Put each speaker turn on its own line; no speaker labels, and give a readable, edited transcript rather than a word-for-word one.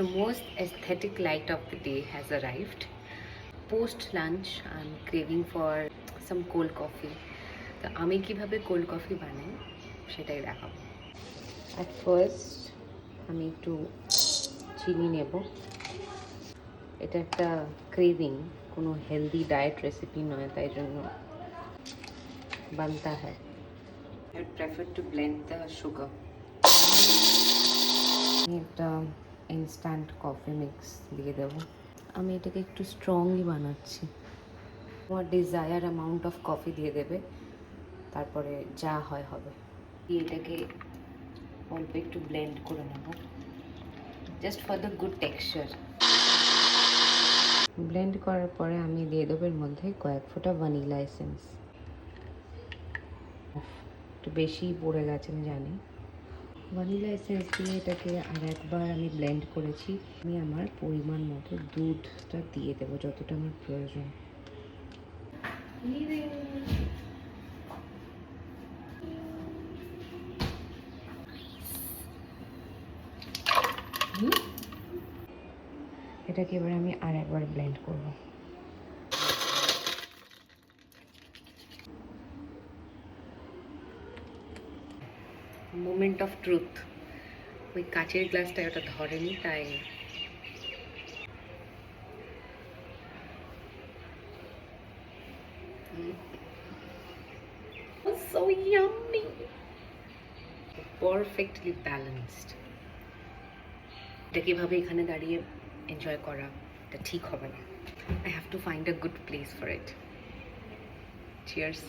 So most aesthetic light of the day has arrived. Post lunch I'm craving for some cold coffee. তো আমি কিভাবে cold coffee বানাই সেটাই দেখাবো। At first আমি একটু চিনি নেব। এটা একটা ক্রেভিং, কোনো হেলদি ডায়েট রেসিপি নয়, তাই জন্য বানতা হ্যায়। I would prefer to blend the sugar. আমি একটা ইনস্ট্যান্ট কফি মিক্স দিয়ে দেবো। আমি এটাকে একটু স্ট্রংলি বানাচ্ছি। তোমার ডিজায়ার অ্যামাউন্ট অফ কফি দিয়ে দেবে, তারপরে যা হয় হবে। এটাকে অল্প একটু ব্লেন্ড করে নেব, just for the good texture. Blend করার পরে আমি দিয়ে দেবো এর মধ্যে কয়েক ফোঁটা ভ্যানিলা এসেন্স। একটু বেশি পড়ে গেছে আমি জানি। ভ্যানিলা এসেন্স দিয়ে এটাকে আর একবার আমি ব্লেন্ড করেছি। আমি আমার পরিমাণ মতো দুধটা দিয়ে দেবো, যতটা আমার প্রয়োজন। এটাকে এবার আমি আর একবার ব্লেন্ড করব। মোমেন্ট অফ ট্রুথ, ওই কাচের গ্লাসটা ওটা ধরেনি, তাই so yummy, perfectly balanced. এটা কিভাবে এখানে দাঁড়িয়ে এনজয় করা এটা ঠিক হবে না। I have to find a good place for it. Cheers.